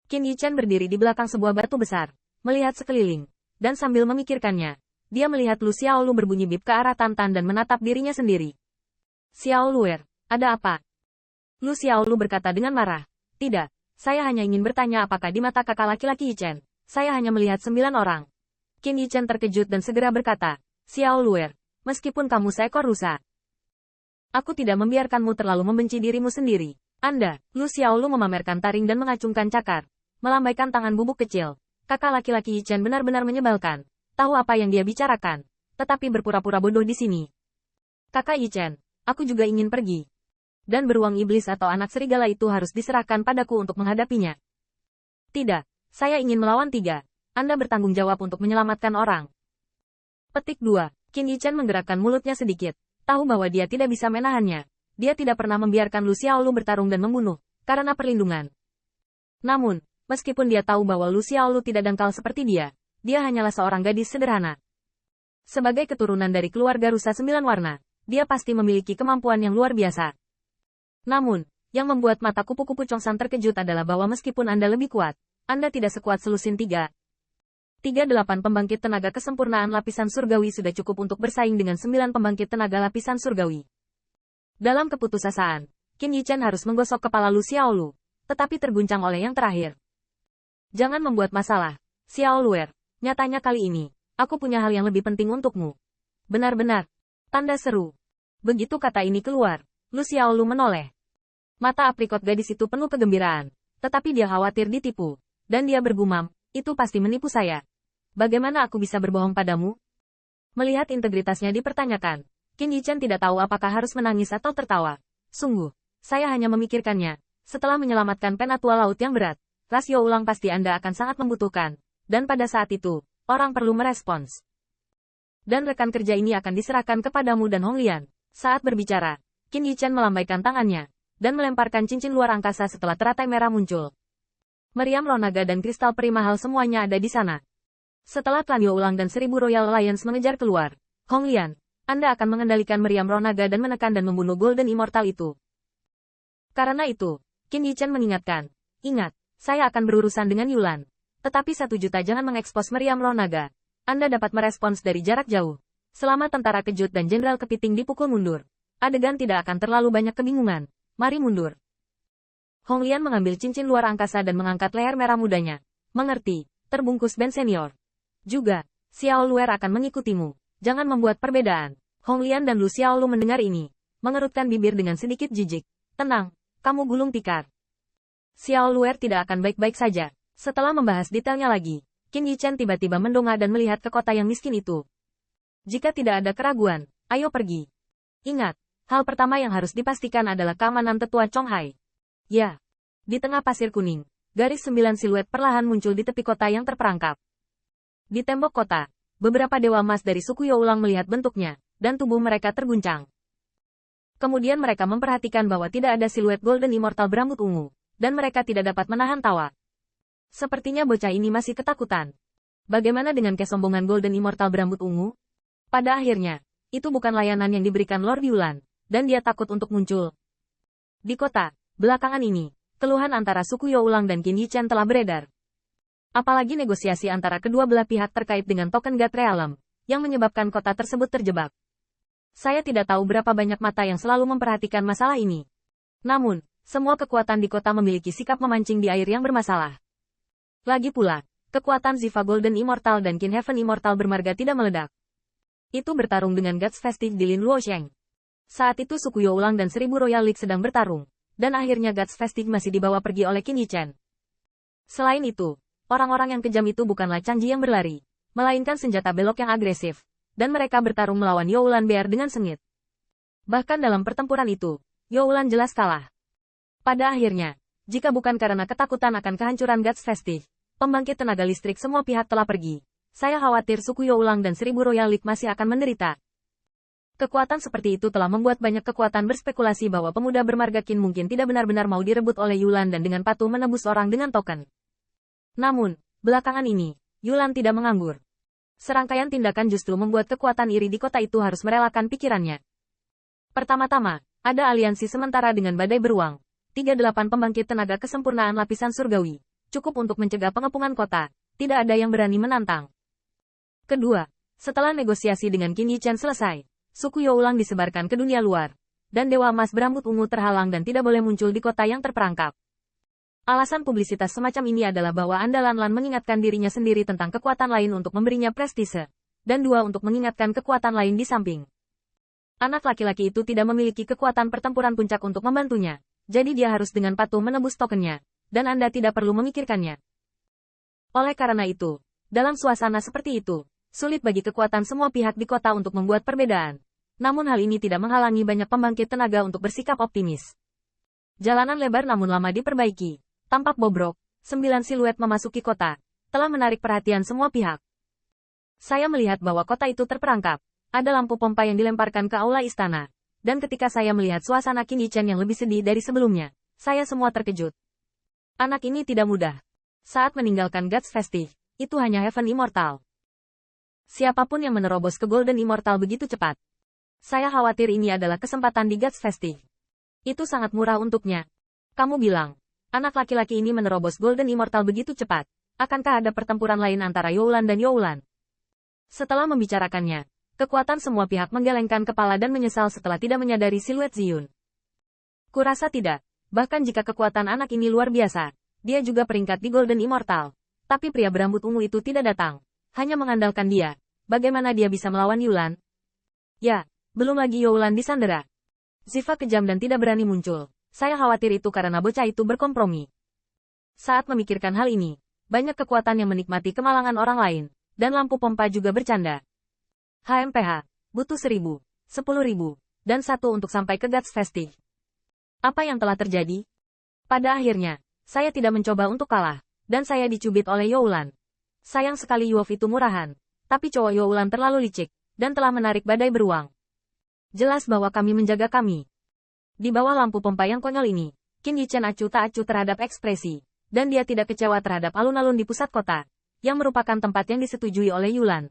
Qin Yichen berdiri di belakang sebuah batu besar, melihat sekeliling, dan sambil memikirkannya, dia melihat Lu Xiaolu berbunyi bip ke arah Tantan dan menatap dirinya sendiri. Xiao Luer, ada apa? Lu Xiaolu berkata dengan marah. Tidak, saya hanya ingin bertanya apakah di mata kakak laki-laki Yichen, saya hanya melihat 9 orang. Qin Yichen terkejut dan segera berkata, Xiao Luer, meskipun kamu seekor rusa, aku tidak membiarkanmu terlalu membenci dirimu sendiri. Anda, Lu Xiaolu memamerkan taring dan mengacungkan cakar, melambaikan tangan bubuk kecil. Kakak laki-laki Yichen benar-benar menyebalkan. Tahu apa yang dia bicarakan, tetapi berpura-pura bodoh di sini. Kakak Yichen, aku juga ingin pergi. Dan beruang iblis atau anak serigala itu harus diserahkan padaku untuk menghadapinya. Tidak, saya ingin melawan 3. Anda bertanggung jawab untuk menyelamatkan orang. Petik 2. Qin Yichen menggerakkan mulutnya sedikit, tahu bahwa dia tidak bisa menahannya. Dia tidak pernah membiarkan Lu Xiaolu bertarung dan membunuh, karena perlindungan. Namun, meskipun dia tahu bahwa Lu Xiaolu tidak dangkal seperti dia hanyalah seorang gadis sederhana. Sebagai keturunan dari keluarga rusa 9 warna, dia pasti memiliki kemampuan yang luar biasa. Namun, yang membuat mata kupu-kupu Chongsan terkejut adalah bahwa meskipun Anda lebih kuat, Anda tidak sekuat selusin 3. 38 pembangkit tenaga kesempurnaan lapisan surgawi sudah cukup untuk bersaing dengan 9 pembangkit tenaga lapisan surgawi. Dalam keputusasaan, Qin Yichen harus menggosok kepala Lu Xiaolu, tetapi terguncang oleh yang terakhir. Jangan membuat masalah, Xiao Luer. Nyatanya kali ini, aku punya hal yang lebih penting untukmu. Benar-benar. Tanda seru. Begitu kata ini keluar, Lu Xiaolu menoleh. Mata aprikot gadis itu penuh kegembiraan, tetapi dia khawatir ditipu. Dan dia bergumam, itu pasti menipu saya. Bagaimana aku bisa berbohong padamu? Melihat integritasnya dipertanyakan, Qin Yichen tidak tahu apakah harus menangis atau tertawa. Sungguh, saya hanya memikirkannya. Setelah menyelamatkan penatua laut yang berat, rasio ulang pasti Anda akan sangat membutuhkan. Dan pada saat itu, orang perlu merespons. Dan rekan kerja ini akan diserahkan kepadamu dan Hong Lian. Saat berbicara, Qin Yichen melambaikan tangannya, dan melemparkan cincin luar angkasa setelah teratai merah muncul. Meriam roh naga dan kristal peri mahal semuanya ada di sana. Setelah klan Yo Ulang dan 1000 Royal Alliance mengejar keluar, Hong Lian, Anda akan mengendalikan meriam roh naga dan menekan dan membunuh Golden Immortal itu. Karena itu, Qin Yichen mengingatkan, ingat, saya akan berurusan dengan Yulan. Tetapi 1 juta jangan mengekspos meriam roh naga. Anda dapat merespons dari jarak jauh. Selama tentara kejut dan jenderal kepiting dipukul mundur, adegan tidak akan terlalu banyak kebingungan. Mari mundur. Hong Lian mengambil cincin luar angkasa dan mengangkat leher merah mudanya. Mengerti, terbungkus Ben Senior. Juga, Xiao Luer akan mengikutimu. Jangan membuat perbedaan. Hong Lian dan Lu Xiaolu mendengar ini, mengerutkan bibir dengan sedikit jijik. Tenang, kamu gulung tikar. Xiao Luer tidak akan baik-baik saja. Setelah membahas detailnya lagi, Qin Yichen tiba-tiba mendongak dan melihat ke kota yang miskin itu. Jika tidak ada keraguan, ayo pergi. Ingat, hal pertama yang harus dipastikan adalah keamanan tetua Chonghai. Ya. Di tengah pasir kuning, garis 9 siluet perlahan muncul di tepi kota yang terperangkap. Di tembok kota, beberapa dewa emas dari suku Yo Ulang melihat bentuknya, dan tubuh mereka terguncang. Kemudian mereka memperhatikan bahwa tidak ada siluet Golden Immortal berambut ungu, dan mereka tidak dapat menahan tawa. Sepertinya bocah ini masih ketakutan. Bagaimana dengan kesombongan Golden Immortal berambut ungu? Pada akhirnya, itu bukan layanan yang diberikan Lord Yulan, dan dia takut untuk muncul. Di kota, belakangan ini, keluhan antara suku Yo Ulang dan Qin Yichen telah beredar. Apalagi negosiasi antara kedua belah pihak terkait dengan token God Realm, yang menyebabkan kota tersebut terjebak. Saya tidak tahu berapa banyak mata yang selalu memperhatikan masalah ini. Namun, semua kekuatan di kota memiliki sikap memancing di air yang bermasalah. Lagi pula, kekuatan Ziva Golden Immortal dan Qin Heaven Immortal bermarga tidak meledak. Itu bertarung dengan Gods Festive di Lin Luosheng. Saat itu suku Yo Ulang dan 1000 Royal League sedang bertarung, dan akhirnya Gods Festive masih dibawa pergi oleh Qin Yichen. Selain itu, orang-orang yang kejam itu bukanlah Changji yang berlari, melainkan senjata belok yang agresif, dan mereka bertarung melawan Yo Ulan Bear dengan sengit. Bahkan dalam pertempuran itu, Yo Ulan jelas kalah. Pada akhirnya, jika bukan karena ketakutan akan kehancuran Gods Festive, pembangkit tenaga listrik semua pihak telah pergi. Saya khawatir suku Yo Ulang dan 1000 Royal League masih akan menderita. Kekuatan seperti itu telah membuat banyak kekuatan berspekulasi bahwa pemuda bermarga Qin mungkin tidak benar-benar mau direbut oleh Yulan dan dengan patuh menebus orang dengan token. Namun, belakangan ini, Yulan tidak menganggur. Serangkaian tindakan justru membuat kekuatan iri di kota itu harus merelakan pikirannya. Pertama-tama, ada aliansi sementara dengan badai beruang. 38 pembangkit tenaga kesempurnaan lapisan surgawi, Cukup untuk mencegah pengepungan kota. Tidak ada yang berani menantang. Kedua, setelah negosiasi dengan Qin Yichen selesai, suku Youlang disebarkan ke dunia luar. Dan Dewa Emas berambut ungu terhalang dan tidak boleh muncul di kota yang terperangkap. Alasan publisitas semacam ini adalah bahwa andalan Lan mengingatkan dirinya sendiri tentang kekuatan lain untuk memberinya prestise. Dan dua untuk mengingatkan kekuatan lain di samping. Anak laki-laki itu tidak memiliki kekuatan pertempuran puncak untuk membantunya. Jadi dia harus dengan patuh menebus tokennya. Dan Anda tidak perlu memikirkannya. Oleh karena itu, dalam suasana seperti itu, sulit bagi kekuatan semua pihak di kota untuk membuat perbedaan. Namun hal ini tidak menghalangi banyak pembangkit tenaga untuk bersikap optimis. Jalanan lebar namun lama diperbaiki. Tampak bobrok, 9 siluet memasuki kota, telah menarik perhatian semua pihak. Saya melihat bahwa kota itu terperangkap. Ada lampu pompa yang dilemparkan ke aula istana. Dan ketika saya melihat suasana Qin Yichen yang lebih sedih dari sebelumnya, saya semua terkejut. Anak ini tidak mudah. Saat meninggalkan Gods Festive, itu hanya Heaven Immortal. Siapapun yang menerobos ke Golden Immortal begitu cepat. Saya khawatir ini adalah kesempatan di Gods Festive. Itu sangat murah untuknya. Kamu bilang, anak laki-laki ini menerobos Golden Immortal begitu cepat. Akankah ada pertempuran lain antara Youlan dan Youlan? Setelah membicarakannya, kekuatan semua pihak menggelengkan kepala dan menyesal setelah tidak menyadari siluet Ziyun. Kurasa tidak. Bahkan jika kekuatan anak ini luar biasa, dia juga peringkat di Golden Immortal. Tapi pria berambut ungu itu tidak datang. Hanya mengandalkan dia. Bagaimana dia bisa melawan Yulan? Ya, belum lagi Youlan disandera. Ziva kejam dan tidak berani muncul. Saya khawatir itu karena bocah itu berkompromi. Saat memikirkan hal ini, banyak kekuatan yang menikmati kemalangan orang lain. Dan lampu pompa juga bercanda. HMPH, butuh 1.000, 10.000, dan 1 untuk sampai ke Gods Festive. Apa yang telah terjadi? Pada akhirnya, saya tidak mencoba untuk kalah, dan saya dicubit oleh Youlan. Sayang sekali Yuof itu murahan, tapi cowok Youlan terlalu licik, dan telah menarik badai beruang. Jelas bahwa kami menjaga kami. Di bawah lampu pompa yang konyol ini, Qin Yichen acuh tak acuh terhadap ekspresi, dan dia tidak kecewa terhadap alun-alun di pusat kota, yang merupakan tempat yang disetujui oleh Yulan.